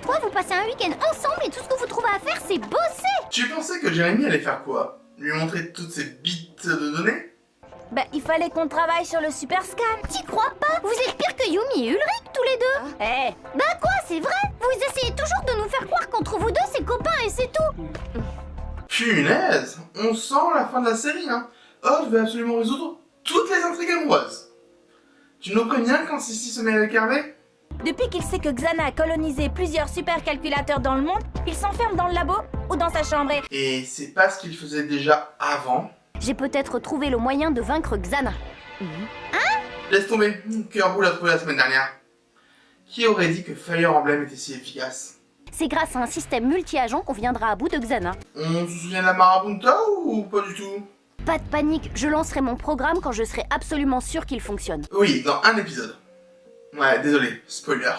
quoi, vous passez un week-end ensemble et tout ce que vous trouvez à faire, c'est bosser. Tu pensais que Jérémy allait faire quoi? Lui montrer toutes ces bits de données? Bah, il fallait qu'on travaille sur le super scan. T'y crois pas? Vous êtes pire que Yumi et Ulrich, tous les deux. Eh, Bah quoi, c'est vrai? Vous essayez toujours de nous faire croire qu'entre vous deux, c'est copains et c'est tout. Punaise, on sent la fin de la série, hein. Odd veut absolument résoudre toutes les intrigues amoureuses. Tu nous préviens quand Sissi se met avec Hervé? depuis qu'il sait que Xana a colonisé plusieurs supercalculateurs dans le monde, il s'enferme dans le labo ou dans sa chambre et... Et c'est pas ce qu'il faisait déjà avant. J'ai peut-être trouvé le moyen de vaincre Xana. Laisse tomber, Kerboul l'a trouvé la semaine dernière. Qui aurait dit que Fire Emblem était si efficace? C'est grâce à un système multi-agent qu'on viendra à bout de Xana. On se souvient de la Marabunta ou pas du tout? Pas de panique, je lancerai mon programme quand je serai absolument sûr qu'il fonctionne. Oui, dans un épisode. Ouais, désolé, spoiler.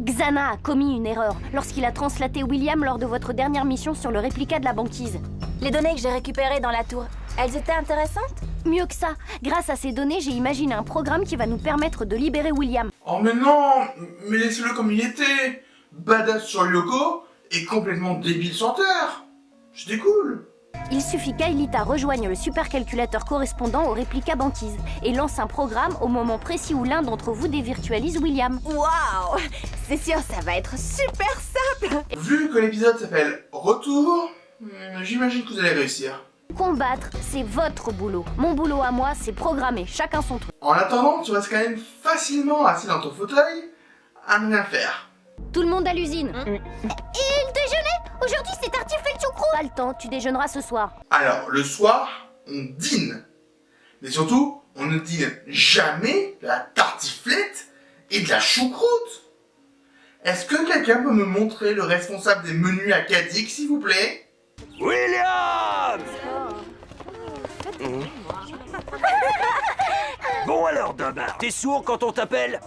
Xana a commis une erreur lorsqu'il a translaté William lors de votre dernière mission sur le réplica de la banquise. Les données que j'ai récupérées dans la tour, elles étaient intéressantes? Mieux que ça, grâce à ces données, j'ai imaginé un programme qui va nous permettre de libérer William. Oh mais non, mais laissez-le comme il était. Badass sur Lyoko et complètement débile sur Terre. C'était cool. Il suffit qu'Aelita rejoigne le supercalculateur correspondant au réplica banquise et lance un programme au moment précis où l'un d'entre vous dévirtualise William. Waouh! C'est sûr, ça va être super simple! Vu que l'épisode s'appelle Retour, j'imagine que vous allez réussir. Combattre, c'est votre boulot. Mon boulot à moi, c'est programmer, chacun son truc. En attendant, tu restes quand même facilement assis dans ton fauteuil à ne rien faire. Tout le monde à l'usine. Et le déjeuner? Aujourd'hui, c'est tartiflette de choucroute. Pas le temps, tu déjeuneras ce soir. Alors, le soir, on dîne. Mais surtout, on ne dîne jamais de la tartiflette et de la choucroute. Est-ce que quelqu'un peut me montrer le responsable des menus à Kadik, s'il vous plaît? William! Bon alors, Dunbar, t'es sourd quand on t'appelle?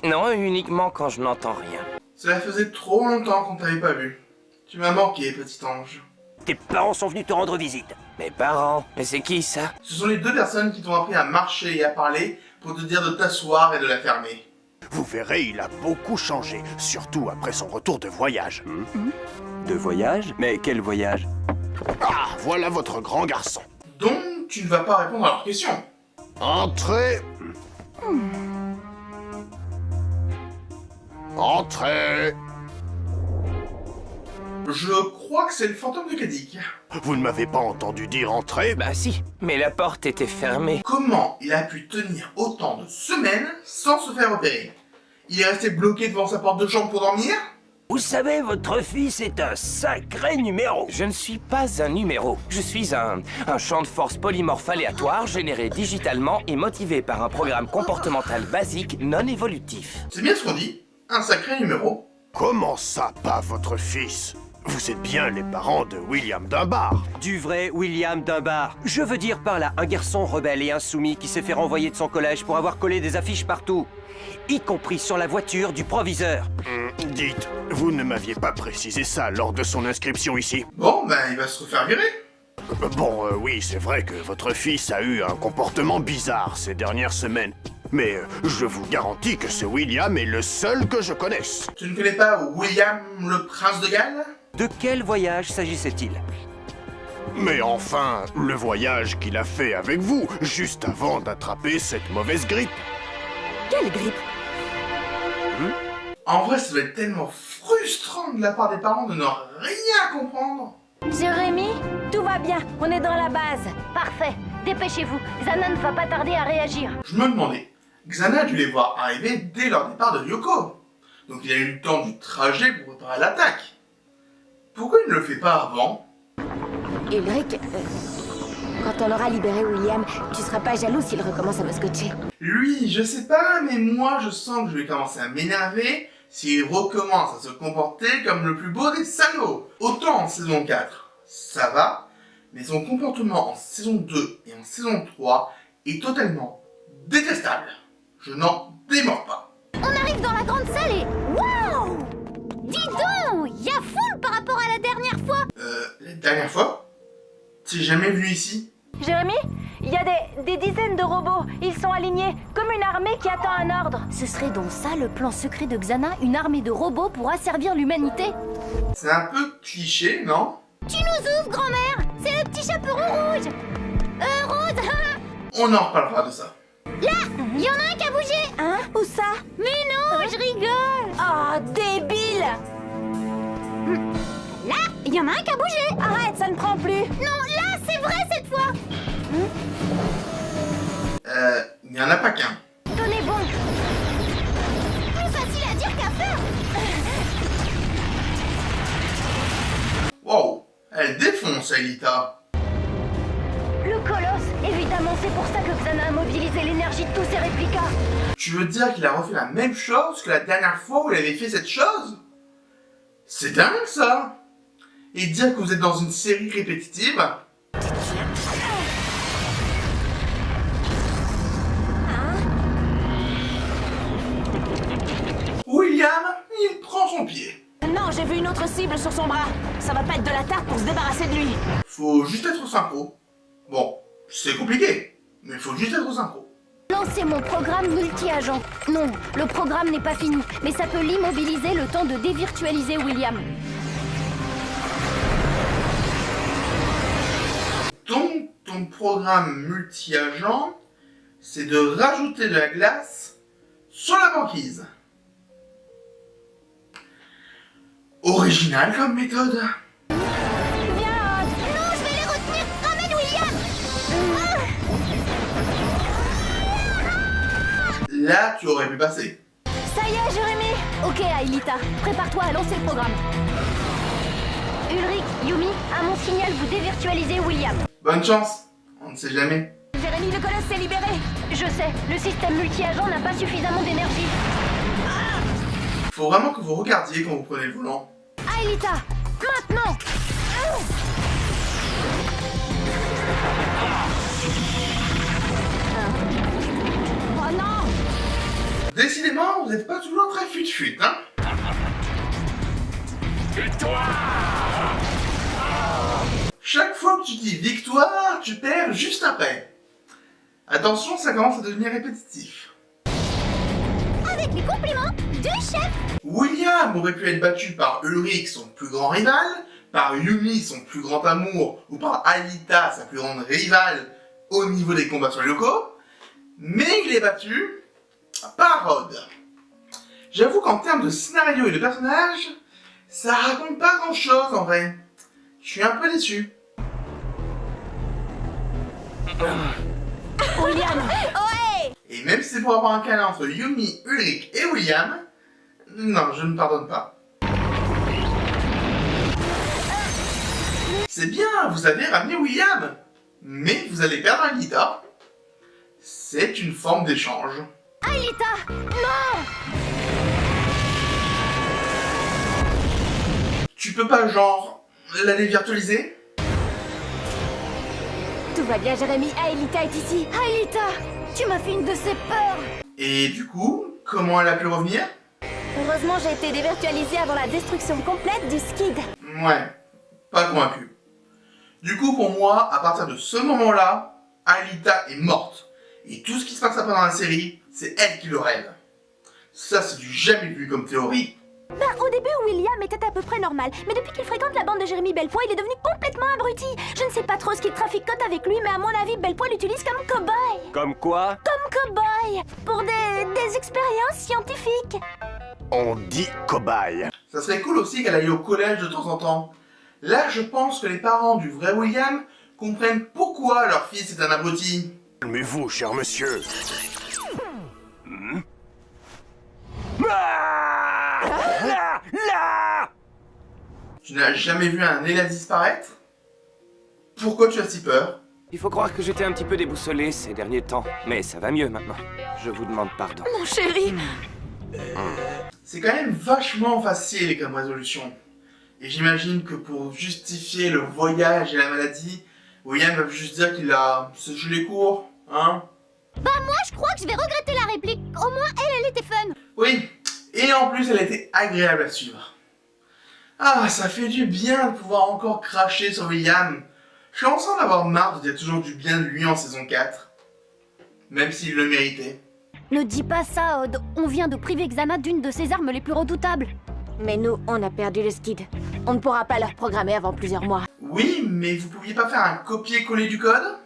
Non, uniquement quand je n'entends rien. Cela faisait trop longtemps qu'on t'avait pas vu. Tu m'as manqué, petit ange. Tes parents sont venus te rendre visite. Mes parents? Mais c'est qui ça? Ce sont les deux personnes qui t'ont appris à marcher et à parler pour te dire de t'asseoir et de la fermer. Vous verrez, il a beaucoup changé, surtout après son retour de voyage. De voyage? Mais quel voyage? Ah, voilà votre grand garçon. Donc, tu ne vas pas répondre à leurs questions. Entrez. Entrez. Je crois que c'est le fantôme de Kadik. Vous ne m'avez pas entendu dire entrez? Bah si, mais la porte était fermée. Comment il a pu tenir autant de semaines sans se faire opérer? Il est resté bloqué devant sa porte de chambre pour dormir? Vous savez, votre fils est un sacré numéro. Je ne suis pas un numéro. Je suis un champ de force polymorphe aléatoire généré digitalement et motivé par un programme comportemental basique non évolutif. C'est bien ce qu'on dit. Un sacré numéro. Comment ça, pas votre fils? Vous êtes bien les parents de William Dunbar. Du vrai William Dunbar. Je veux dire par là un garçon rebelle et insoumis qui s'est fait renvoyer de son collège pour avoir collé des affiches partout, y compris sur la voiture du proviseur. Dites, vous ne m'aviez pas précisé ça lors de son inscription ici. Bon, ben il va se refaire virer. Oui, c'est vrai que votre fils a eu un comportement bizarre ces dernières semaines. Mais je vous garantis que ce William est le seul que je connaisse. Tu ne connais pas William le prince de Galles? De quel voyage s'agissait-il? Mais enfin, le voyage qu'il a fait avec vous, juste avant d'attraper cette mauvaise grippe. Quelle grippe? En vrai, ça doit être tellement frustrant de la part des parents de ne rien comprendre. Jérémy, tout va bien, on est dans la base. Parfait, dépêchez-vous. Xana ne va pas tarder à réagir. Je me demandais, Xana a dû les voir arriver dès leur départ de Lyoko. Donc il a eu le temps du trajet pour préparer l'attaque. Pourquoi il ne le fait pas avant? Ulrich, quand on aura libéré William, tu seras pas jaloux s'il recommence à me scotcher. Lui, je sais pas, mais moi je sens que je vais commencer à m'énerver s'il recommence à se comporter comme le plus beau des salauds. Autant en saison 4, ça va, mais son comportement en saison 2 et en saison 3 est totalement détestable. Je n'en démords pas. On arrive dans la grande salle et... Waouh! Dis donc, y a foule par rapport à la dernière fois. La dernière fois? T'es jamais venu ici? Jérémy, Il y a des dizaines de robots. Ils sont alignés, comme une armée qui attend un ordre. Ce serait donc ça le plan secret de Xana, une armée de robots pour asservir l'humanité? C'est un peu cliché, non? Tu nous ouvres, grand-mère! C'est le petit chaperon rouge! Rose! On en reparlera de ça. Là! Il y en a un qui a bougé! Hein? Où ça? Mais non, je rigole! Oh, débile! Là! Il y en a un qui a bougé! Arrête, ça ne prend plus. Non, là, c'est vrai cette fois! Il n'y en a pas qu'un. Tenez bon! Plus facile à dire qu'à faire! Wow, elle défonce, Aelita. Le colosse! Évidemment, c'est pour ça que Xana a mobilisé l'énergie de tous ses réplicas! Tu veux dire qu'il a refait la même chose que la dernière fois où il avait fait cette chose? C'est dingue, ça! Et dire que vous êtes dans une série répétitive? William, il prend son pied. Non, j'ai vu une autre cible sur son bras. Ça va pas être de la tarte pour se débarrasser de lui. Faut juste être synchro. Bon, c'est compliqué, mais faut juste être synchro. Lancez mon programme multi-agent. Non, le programme n'est pas fini, mais ça peut l'immobiliser le temps de dévirtualiser William. Donc, ton programme multi-agent, c'est de rajouter de la glace sur la banquise. Original comme méthode. Viens, Non, je vais les retenir! Ramène William! Là, tu aurais pu passer. ça y est, Jérémy. Ok, Aelita, prépare-toi à lancer le programme. Ulrich, Yumi, à mon signal, vous dévirtualisez William. Bonne chance, on ne sait jamais. Jérémy, le colosse s'est libéré. Je sais, le système multi-agent n'a pas suffisamment d'énergie. Faut vraiment que vous regardiez quand vous prenez le volant. Aelita, maintenant! Oh non! Décidément, vous n'êtes pas toujours très fut-fut, hein? Chaque fois que tu dis victoire, tu perds juste après. Attention, ça commence à devenir répétitif. Avec les compliments du chef! William aurait pu être battu par Ulrich, son plus grand rival, par Yumi, son plus grand amour, ou par Aelita, sa plus grande rivale, au niveau des combats sur les locaux, mais il est battu par Rod. J'avoue qu'en termes de scénario et de personnages, ça raconte pas grand chose en vrai. Je suis un peu déçu. William! Et même si c'est pour avoir un câlin entre Yumi, Ulrich et William, non, je ne pardonne pas. C'est bien, vous avez ramené William, mais vous allez perdre Aelita. C'est une forme d'échange. Aelita, non! Tu peux pas, genre, la dévirtualiser? Tout va bien, Jérémy. Aelita est ici. Aelita, tu m'as fait une de ces peurs! Et du coup, comment elle a pu revenir? Heureusement, j'ai été dévirtualisée avant la destruction complète du skid. Ouais, pas convaincu. Du coup, pour moi, à partir de ce moment-là, Aelita est morte. Et tout ce qui se passe après dans la série, c'est elle qui le rêve. Ça, c'est du jamais vu comme théorie. Au début, William était à peu près normal, mais depuis qu'il fréquente la bande de Jérémy Bellepoint, il est devenu complètement abruti. Je ne sais pas trop ce qu'il traficote avec lui, mais à mon avis, Bellepoint l'utilise comme cobaye. Comme quoi? Comme cobaye pour des expériences scientifiques. On dit cobaye. Ça serait cool aussi qu'elle aille au collège de temps en temps. Là, je pense que les parents du vrai William comprennent pourquoi leur fils est un abruti. Calmez-vous, cher monsieur. Là! Tu n'as jamais vu un élève disparaître? Pourquoi tu as si peur? Il faut croire que j'étais un petit peu déboussolé ces derniers temps, mais ça va mieux maintenant. Je vous demande pardon. Mon chéri. C'est quand même vachement facile comme résolution. Et j'imagine que pour justifier le voyage et la maladie, William va juste dire qu'il a séché les cours, hein? Moi, je crois que je vais regretter la réplique. Au moins, elle était fun. Oui, et en plus elle était agréable à suivre. Ah, ça fait du bien de pouvoir encore cracher sur William. Je commence à en avoir marre de dire toujours du bien de lui en saison 4. Même s'il le méritait. Ne dis pas ça, Odd. On vient de priver Xana d'une de ses armes les plus redoutables. Mais nous, on a perdu le skid. On ne pourra pas le reprogrammer avant plusieurs mois. Oui, mais vous pouviez pas faire un copier-coller du code?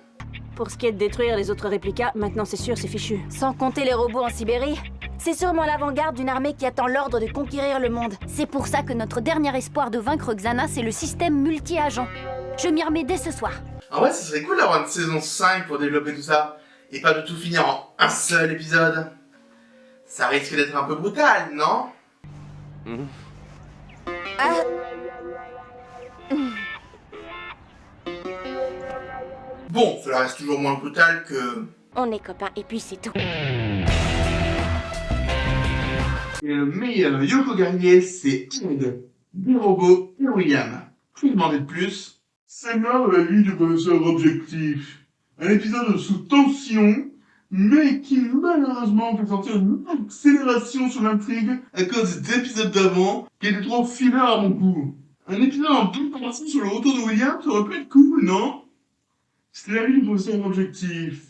Pour ce qui est de détruire les autres réplicas, maintenant c'est sûr, c'est fichu. Sans compter les robots en Sibérie, c'est sûrement l'avant-garde d'une armée qui attend l'ordre de conquérir le monde. C'est pour ça que notre dernier espoir de vaincre Xana, c'est le système multi-agent. Je m'y remets dès ce soir. En vrai, ça serait cool d'avoir une saison 5 pour développer tout ça, et pas de tout finir en un seul épisode. Ça risque d'être un peu brutal, non? Bon, cela reste toujours moins brutal que... On est copains et puis c'est tout. Et le meilleur Yoko guerrier, c'est Odd, des robots et William. Que demander de plus? C'est l'heure de la vie du professeur Objectif. Un épisode sous tension, mais qui malheureusement fait sentir une accélération sur l'intrigue à cause des épisodes d'avant qui étaient trop fillers à mon goût. Un épisode en double partie sur le retour de William, ça aurait pu être cool, non? C'était la vie du professeur Objectif.